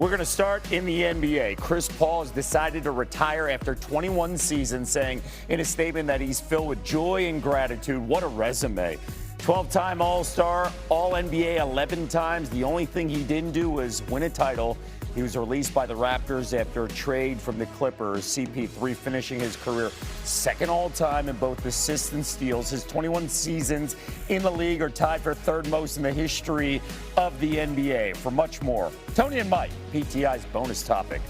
We're going to start in the NBA. Chris Paul has decided to retire after 21 seasons, saying in a statement that he's filled with joy and gratitude. What a resume. 12-time All-Star, All-NBA 11 times. The only thing he didn't do was win a title. He was released by the Raptors after a trade from the Clippers. CP3 finishing his career second all-time in both assists and steals. His 21 seasons in the league are tied for third most in the history of the NBA. For much more, Tony and Mike, PTI's bonus topic.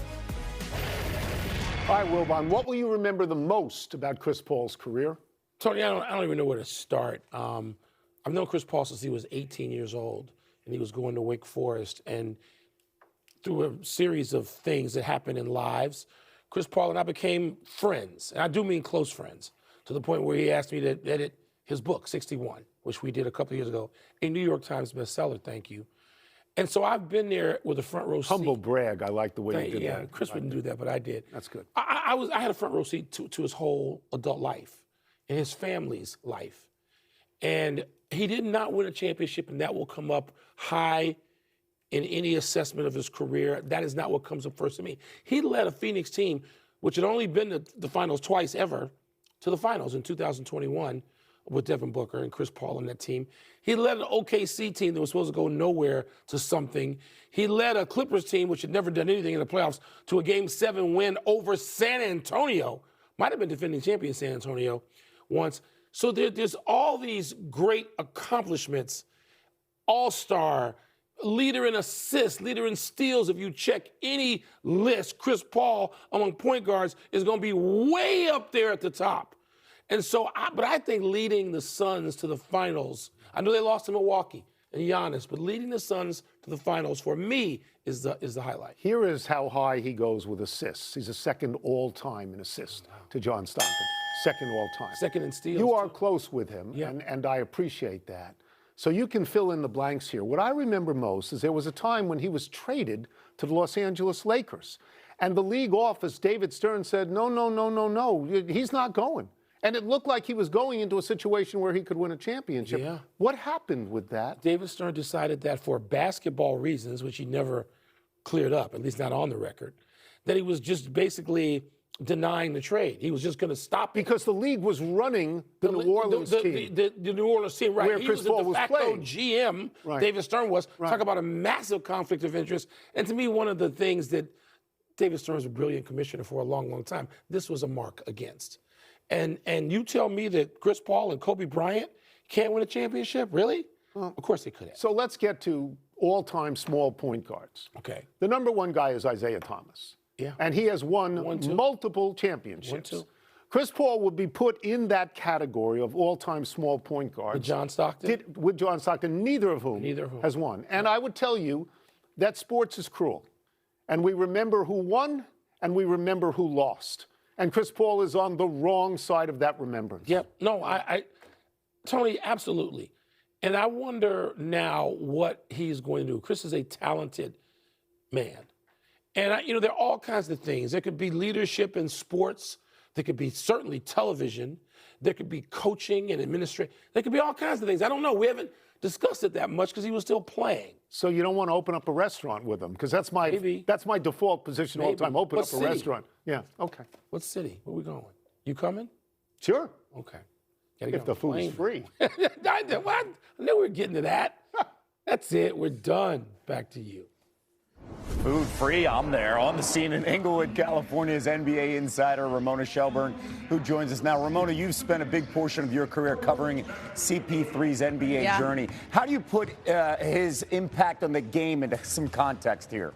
All right, Wilbon, what will you remember the most about Chris Paul's career? Tony, I don't even know where to start. I've known Chris Paul since he was 18 years old, and he was going to Wake Forest. And through a series of things that happened in lives, Chris Paul and I became friends. And I do mean close friends, to the point where he asked me to edit his book, 61, which we did a couple of years ago, a New York Times bestseller, thank you. And so I've been there with a front row seat. Humble brag. I like the way you did that. Yeah, Chris wouldn't do that, but I did. That's good. I had a front row seat to his whole adult life and his family's life. And he did not win a championship, and that will come up high in any assessment of his career. That is not what comes up first to me. He led a Phoenix team, which had only been to the finals twice ever, to the finals in 2021 with Devin Booker and Chris Paul on that team. He led an OKC team that was supposed to go nowhere to something. He led a Clippers team, which had never done anything in the playoffs, to a Game 7 win over San Antonio. Might have been defending champion San Antonio once. So there's all these great accomplishments, all-star, leader in assists, leader in steals. If you check any list, Chris Paul among point guards is going to be way up there at the top. And so, but I think leading the Suns to the finals, I know they lost to Milwaukee and Giannis, but leading the Suns to the finals for me is the highlight. Here is how high he goes with assists. He's a second all-time in assists to John Stockton. Second all-time. Second in steals. You are close with him, yeah. and I appreciate that. So you can fill in the blanks here. What I remember most is there was a time when he was traded to the Los Angeles Lakers. And the league office, David Stern, said, no, he's not going. And it looked like he was going into a situation where he could win a championship. Yeah. What happened with that? David Stern decided that for basketball reasons, which he never cleared up, at least not on the record, that he was just basically denying the trade. He was just going to stop it. Because the league was running the New Orleans team. The New Orleans team, right. Where he Chris was Paul a de facto was playing. GM, right. David Stern was. Right. Talk about a massive conflict of interest. And to me, one of the things that David Stern was a brilliant commissioner for a long, long time, this was a mark against. And you tell me that Chris Paul and Kobe Bryant can't win a championship? Really? Well, of course they could have. So let's get to all-time small point guards. Okay. The number one guy is Isaiah Thomas. Yeah. And he has won multiple championships. Chris Paul would be put in that category of all-time small point guards. With John Stockton? With John Stockton, neither of whom has won. And I would tell you that sports is cruel. And we remember who won, and we remember who lost. And Chris Paul is on the wrong side of that remembrance. Yep. No, Tony, absolutely. And I wonder now what he's going to do. Chris is a talented man. And, there are all kinds of things. There could be leadership in sports. There could be certainly television. There could be coaching and administration. There could be all kinds of things. I don't know. We haven't discussed it that much because he was still playing. So you don't want to open up a restaurant with him? Because that's my default position all the time. Open up a restaurant. Yeah, okay. What city? Where we going? You coming? Sure. Okay. If the food is free. I knew we were getting to that. That's it. We're done. Back to you. Food free, I'm there. On the scene in Inglewood, California's NBA insider Ramona Shelburne, who joins us now. Ramona, you've spent a big portion of your career covering CP3's NBA journey. How do you put his impact on the game into some context here?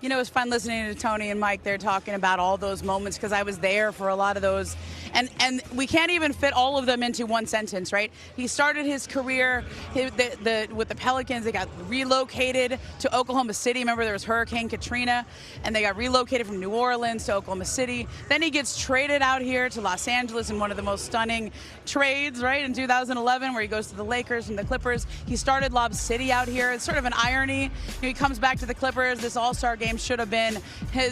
You know, it was fun listening to Tony and Mike. They're talking about all those moments because I was there for a lot of those. And we can't even fit all of them into one sentence, right? He started his career with the Pelicans. They got relocated to Oklahoma City. Remember, there was Hurricane Katrina, and they got relocated from New Orleans to Oklahoma City. Then he gets traded out here to Los Angeles in one of the most stunning trades, right, in 2011, where he goes to the Lakers and the Clippers. He started Lob City out here. It's sort of an irony. He comes back to the Clippers. This All-Star game should have been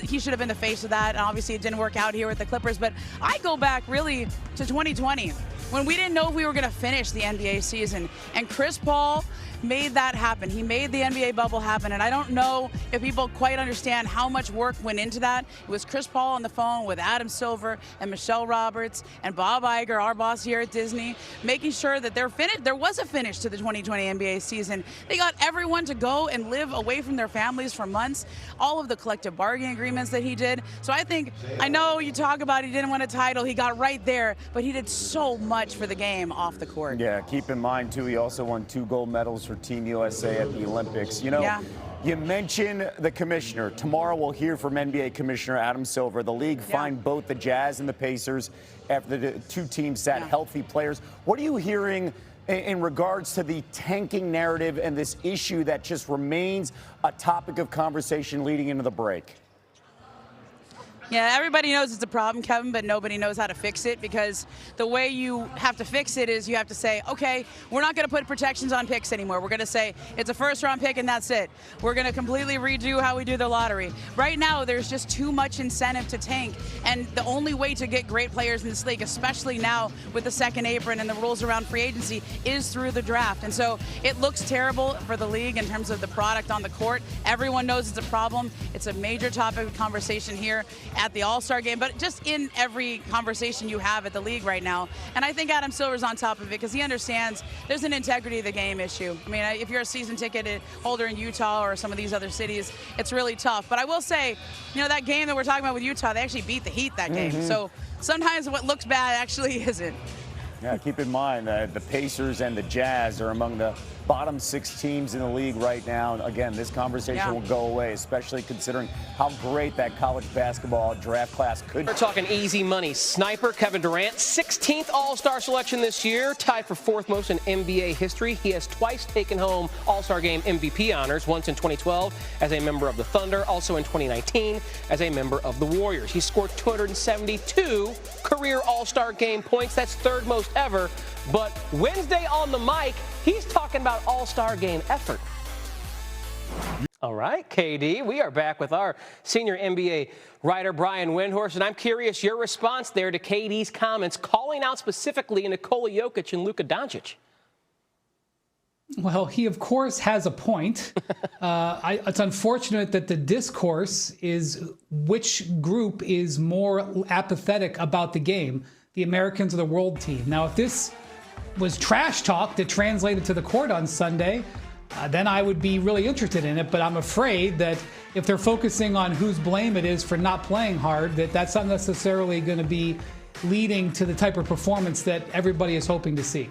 he should have been the face of that. And obviously, it didn't work out here with the Clippers. But I go back really to 2020 when we didn't know if we were going to finish the NBA season. And Chris Paul made that happen. He made the NBA bubble happen, and I don't know if people quite understand how much work went into that. It was Chris Paul on the phone with Adam Silver and Michelle Roberts and Bob Iger, our boss here at Disney, making sure that there was a finish to the 2020 NBA season. They got everyone to go and live away from their families for months, all of the collective bargaining agreements that he did. So I know you talk about he didn't win a title, he got right there, but he did so much for the game off the court. Yeah, keep in mind, too, he also won 2 gold medals for Team USA at the Olympics. You know, you mentioned the commissioner. Tomorrow we'll hear from NBA Commissioner Adam Silver. The league fined both the Jazz and the Pacers after the 2 teams sat healthy players. What are you hearing in regards to the tanking narrative and this issue that just remains a topic of conversation leading into the break? Yeah, everybody knows it's a problem, Kevin, but nobody knows how to fix it, because the way you have to fix it is you have to say, okay, we're not going to put protections on picks anymore. We're going to say it's a first-round pick and that's it. We're going to completely redo how we do the lottery. Right now, there's just too much incentive to tank, and the only way to get great players in this league, especially now with the second apron and the rules around free agency, is through the draft. And so it looks terrible for the league in terms of the product on the court. Everyone knows it's a problem. It's a major topic of conversation here at the All-Star game, but just in every conversation you have at the league right now. And I think Adam Silver's on top of it because he understands there's an integrity of the game issue. I mean, if you're a season ticket holder in Utah or some of these other cities, it's really tough. But I will say, you know, that game that we're talking about with Utah, they actually beat the Heat that game. So sometimes what looks bad actually isn't. Yeah, keep in mind that the Pacers and the Jazz are among the bottom 6 teams in the league right now. And again, this conversation will go away, especially considering how great that college basketball draft class could be. We're talking easy money. Sniper Kevin Durant, 16th All-Star selection this year, tied for 4th most in NBA history. He has twice taken home All-Star Game MVP honors, once in 2012 as a member of the Thunder, also in 2019 as a member of the Warriors. He scored 272 career All-Star Game points. That's 3rd most ever. But Wednesday on the mic, he's talking about All-Star Game effort. All right, KD, we are back with our senior NBA writer, Brian Windhorst, and I'm curious your response there to KD's comments, calling out specifically Nikola Jokic and Luka Doncic. Well, he, of course, has a point. It's unfortunate that the discourse is which group is more apathetic about the game, the Americans or the world team. Now, if this was trash talk that translated to the court on Sunday, then I would be really interested in it. But I'm afraid that if they're focusing on whose blame it is for not playing hard, that's not necessarily going to be leading to the type of performance that everybody is hoping to see.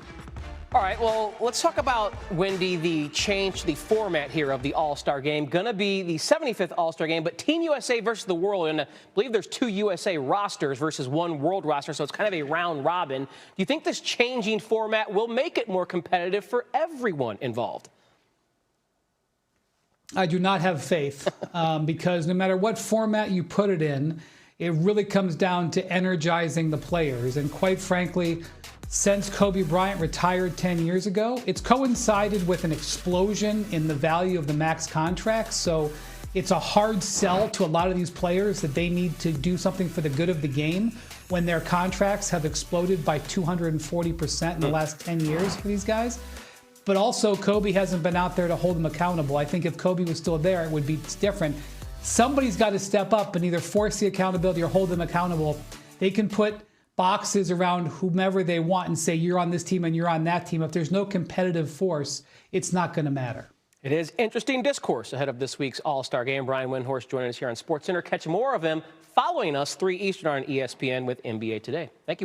All right, well, let's talk about, Wendy, the change to the format here of the All-Star Game. Going to be the 75th All-Star Game, but Team USA versus the world. And I believe there's 2 USA rosters versus 1 world roster, so it's kind of a round robin. Do you think this changing format will make it more competitive for everyone involved? I do not have faith because no matter what format you put it in, it really comes down to energizing the players. And quite frankly, since Kobe Bryant retired 10 years ago, it's coincided with an explosion in the value of the max contracts. So it's a hard sell to a lot of these players that they need to do something for the good of the game when their contracts have exploded by 240% in the last 10 years for these guys. But also, Kobe hasn't been out there to hold them accountable. I think if Kobe was still there, it would be different. Somebody's got to step up and either force the accountability or hold them accountable. They can put boxes around whomever they want and say, you're on this team and you're on that team. If there's no competitive force, it's not going to matter. It is interesting discourse ahead of this week's All-Star Game. Brian Windhorst joining us here on SportsCenter. Catch more of him following us 3 Eastern on ESPN with NBA Today. Thank you.